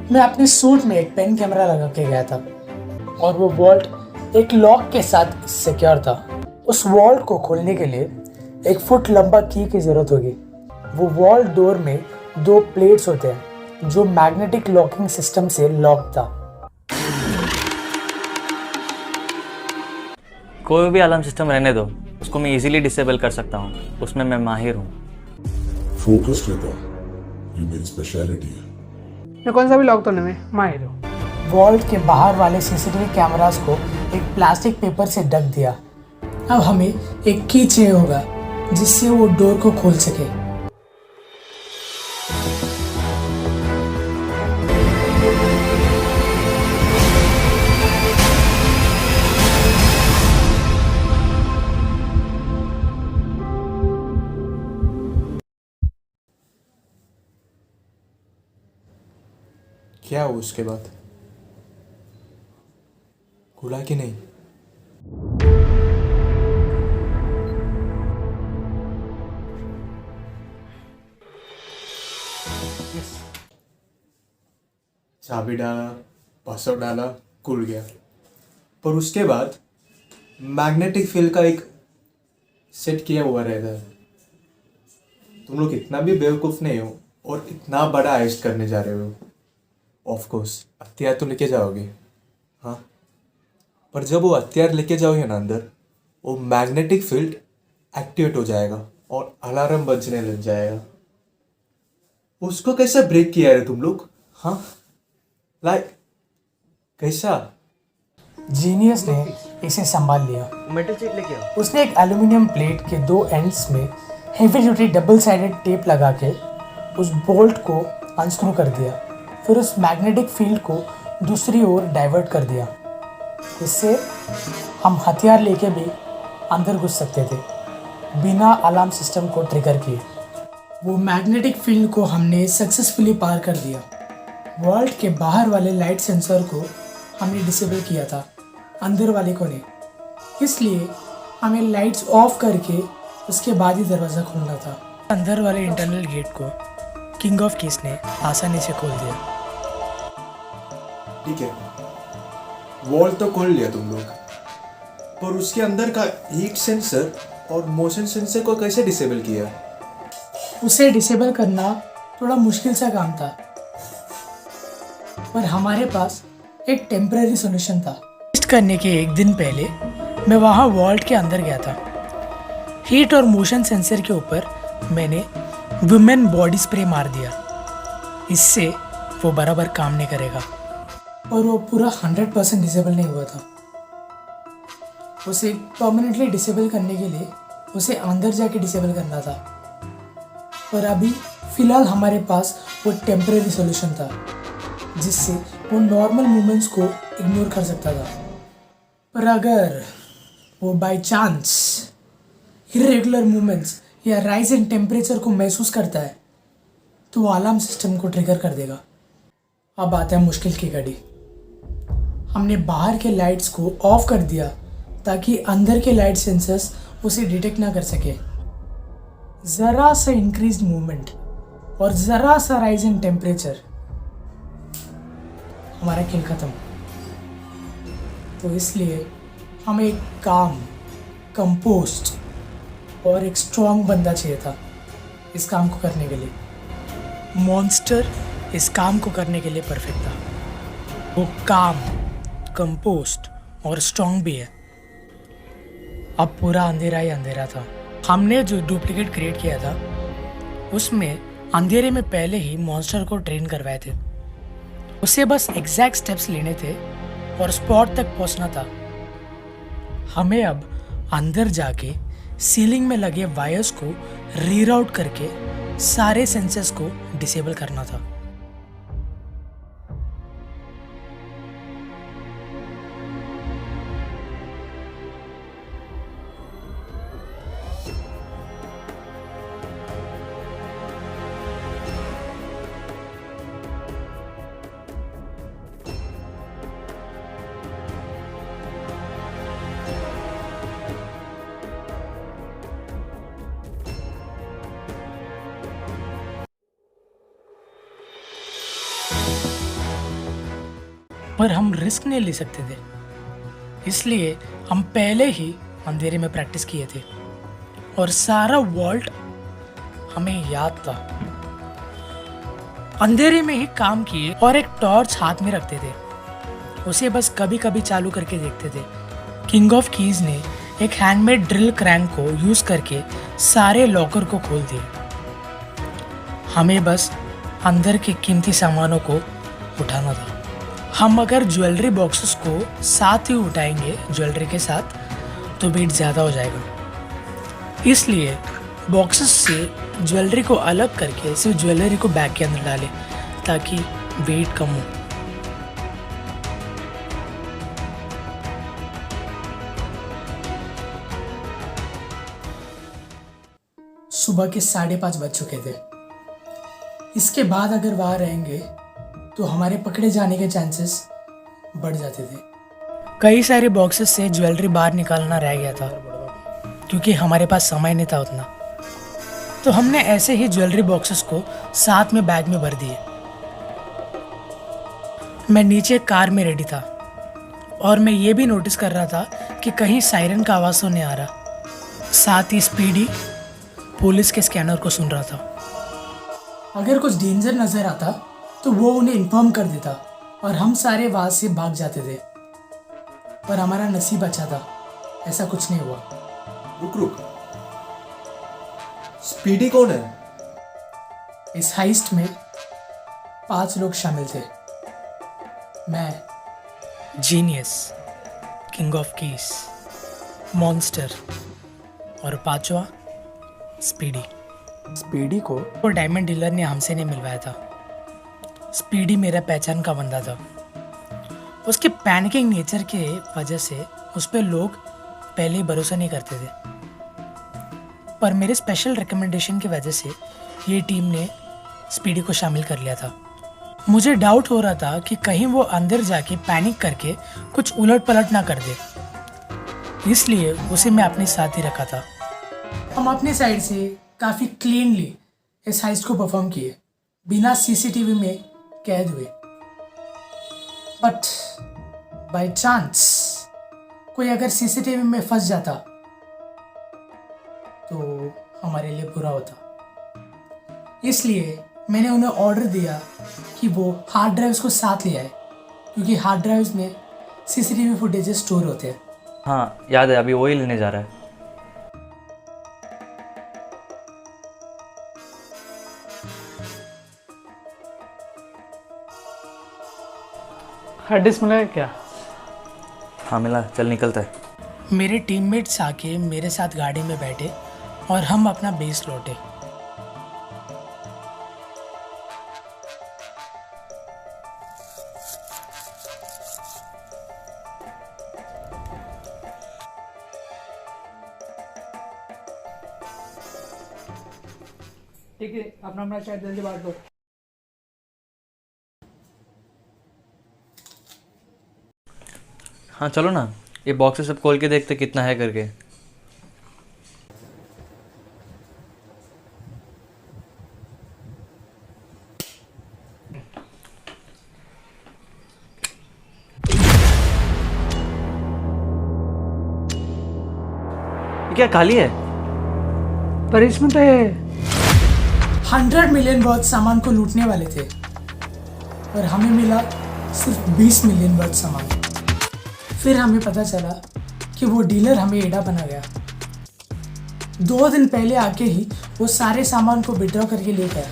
मैं अपने सूट में एक पेन कैमरा लगा के गया था और वो वॉल्ट एक लॉक के साथ सिक्योर था। उस वॉल्ट को खोलने के लिए 1 फुट लंबा की जरूरत होगी। वो वॉल्ट डोर में 2 प्लेट्स होते हैं जो मैग्नेटिक लॉकिंग सिस्टम से लॉक था। कोई भी अलार्म सिस्टम रहने दो, उसको मैं इजीली डिसेबल कर सकता हूँ, उसमें मैं माहिर हूँ। फोकस रहता, ये मेरी स्पेशलिटी है। मैं कौन सा भी लॉक तोड़ने में माहिर हूँ। वॉल्ट के बाहर वाले सीसीटीवी कैमरास को एक प्लास्टिक पेपर से ढक दिया। अब हमें एक की चाहिए होगा जिससे वो डोर को खोल सके। क्या हो उसके बाद? खुला कि नहीं? चाबी डाला, पासवर्ड डाला, खुल गया। पर उसके बाद मैग्नेटिक फील्ड का एक सेट किया हुआ रहता है। तुम लोग इतना भी बेवकूफ़ नहीं हो और इतना बड़ा अरेस्ट करने जा रहे हो। ऑफ कोर्स हथियार तो लेके जाओगे, हाँ, पर जब वो हथियार लेके जाओगे ना अंदर, वो मैग्नेटिक फील्ड एक्टिवेट हो जाएगा और अलार्म बजने लग जाएगा। उसको कैसे ब्रेक किया है तुम लोग? हाँ, लाइक कैसा? जीनियस ने इसे संभाल लिया। मेटल शीट लेके आओ। उसने एक एल्यूमिनियम प्लेट के 2 एंड्स में heavy duty double sided tape लगा के उस बोल्ट को अनस्क्रू कर दिया। फिर उस मैग्नेटिक फील्ड को दूसरी ओर डाइवर्ट कर दिया। इससे हम हथियार लेके भी अंदर घुस सकते थे बिना अलार्म सिस्टम को ट्रिगर किए। वो मैग्नेटिक फील्ड को हमने सक्सेसफुली पार कर दिया। वॉल्ट के बाहर वाले लाइट सेंसर को हमने डिसेबल किया था, अंदर वाले को नहीं। इसलिए हमें लाइट्स ऑफ करके उसके बाद ही दरवाज़ा खोलना था। अंदर वाले इंटरनल गेट को किंग ऑफ कीज ने आसानी से खोल दिया। ठीक है, वॉल तो खोल लिया तुम लोग, पर उसके अंदर का हीट सेंसर और मोशन सेंसर को कैसे डिसेबल किया? उसे डिसेबल करना थोड़ा मुश्किल सा काम था, पर हमारे पास एक टेम्पररी सॉल्यूशन था। टेस्ट करने के एक दिन पहले मैं वहाँ वॉल्ट के अंदर गया था। हीट और मोशन सेंसर के ऊपर मैंने वुमेन बॉडी स्प्रे मार दिया। इससे वो बराबर काम नहीं करेगा और वो पूरा 100% डिसेबल नहीं हुआ था। उसे परमानेंटली डिसेबल करने के लिए उसे अंदर जाके डिसेबल करना था, पर अभी फ़िलहाल हमारे पास वो टेम्पररी सॉल्यूशन था जिससे वो नॉर्मल मूवमेंट्स को इग्नोर कर सकता था। पर अगर वो बाय चांस इरेगुलर मूवमेंट्स या राइज इन टेम्परेचर को महसूस करता है तो वो अलार्म सिस्टम को ट्रिगर कर देगा। अब आता है मुश्किल की घड़ी। हमने बाहर के लाइट्स को ऑफ कर दिया ताकि अंदर के लाइट सेंसर्स उसे डिटेक्ट ना कर सके। ज़रा सा इंक्रीज मूवमेंट और ज़रा सा राइज इन टेम्परेचर, हमारा खेल ख़त्म। तो इसलिए हमें एक काम, कंपोस्ट और एक स्ट्रॉन्ग बंदा चाहिए था इस काम को करने के लिए। मॉन्स्टर इस काम को करने के लिए परफेक्ट था। वो काम, कंपोस्ट और स्ट्रॉन्ग भी है। अब पूरा अंधेरा ही अंधेरा था। हमने जो डुप्लीकेट क्रिएट किया था उसमें अंधेरे में पहले ही मॉन्स्टर को ट्रेन करवाए थे। उसे बस एग्जैक्ट स्टेप्स लेने थे और स्पॉट तक पहुंचना था। हमें अब अंदर जाके सीलिंग में लगे वायर्स को रीराउट करके सारे सेंसर्स को डिसेबल करना था। पर हम रिस्क नहीं ले सकते थे, इसलिए हम पहले ही अंधेरे में प्रैक्टिस किए थे और सारा वॉल्ट हमें याद था। अंधेरे में ही काम किए और एक टॉर्च हाथ में रखते थे, उसे बस कभी कभी चालू करके देखते थे। किंग ऑफ कीज ने एक हैंडमेड ड्रिल क्रैंक को यूज करके सारे लॉकर को खोल दिए। हमें बस अंदर के कीमती सामानों को उठाना था। हम अगर ज्वेलरी बॉक्सेस को साथ ही उठाएंगे ज्वेलरी के साथ तो वेट ज़्यादा हो जाएगा, इसलिए बॉक्सेस से ज्वेलरी को अलग करके सिर्फ ज्वेलरी को बैग के अंदर डालें ताकि वेट कम हो। सुबह के 5:30 बज चुके थे। इसके बाद अगर वहाँ रहेंगे तो हमारे पकड़े जाने के चांसेस बढ़ जाते थे। कई सारे बॉक्सेस से ज्वेलरी बाहर निकालना रह गया था क्योंकि हमारे पास समय नहीं था उतना, तो हमने ऐसे ही ज्वेलरी बॉक्सेस को साथ में बैग में भर दिए। मैं नीचे कार में रेडी था और मैं ये भी नोटिस कर रहा था कि कहीं सायरन का आवाज़ तो नहीं आ रहा। साथ ही स्पीडी पुलिस के स्कैनर को सुन रहा था। अगर कुछ डेंजर नज़र आता तो वो उन्हें इन्फॉर्म कर देता और हम सारे वहाँ से भाग जाते थे, पर हमारा नसीब अच्छा था, ऐसा कुछ नहीं हुआ। रुक, स्पीडी कौन है? इस हाइस्ट में 5 लोग शामिल थे। मैं, genius, king of keys, monster और 5वां स्पीडी। स्पीडी को वो डायमंड डीलर ने हमसे नहीं मिलवाया था। स्पीडी मेरा पहचान का बंदा था। उसके पैनिकिंग नेचर के वजह से उस पर लोग पहले ही भरोसा नहीं करते थे, पर मेरे स्पेशल रिकमेंडेशन की वजह से ये टीम ने स्पीडी को शामिल कर लिया था। मुझे डाउट हो रहा था कि कहीं वो अंदर जाके पैनिक करके कुछ उलट पलट ना कर दे, इसलिए उसे मैं अपने साथ ही रखा था। हम अपने साइड से काफ़ी क्लीनली इस हाइस्ट को परफॉर्म किए, बिना सीसीटीवी में कैद हुए। बट बाय चांस कोई अगर सीसीटीवी में फंस जाता तो हमारे लिए बुरा होता, इसलिए मैंने उन्हें ऑर्डर दिया कि वो हार्ड ड्राइव्स को साथ ले आए, क्योंकि हार्ड ड्राइव्स में सीसीटीवी फुटेजेस स्टोर होते हैं। हाँ याद है, अभी वही लेने जा रहा है। हार्ड डिस्क मिला है क्या? हाँ मिला, चल निकलता है। मेरे टीममेट्स आके मेरे साथ गाड़ी में बैठे और हम अपना बेस लौटे। ठीक है, अपना अपना शायद जल्दी बांट दो। हाँ चलो ना, ये बॉक्स सब खोल के देखते कितना है करके। ये क्या खाली है? पर इसमें तो है 100 मिलियन वर्थ सामान को लूटने वाले थे, पर हमें मिला सिर्फ 20 मिलियन वर्थ सामान। फिर हमें पता चला कि वो डीलर हमें एड़ा बना गया। 2 दिन पहले आके ही वो सारे सामान को विड्रॉ करके ले गया।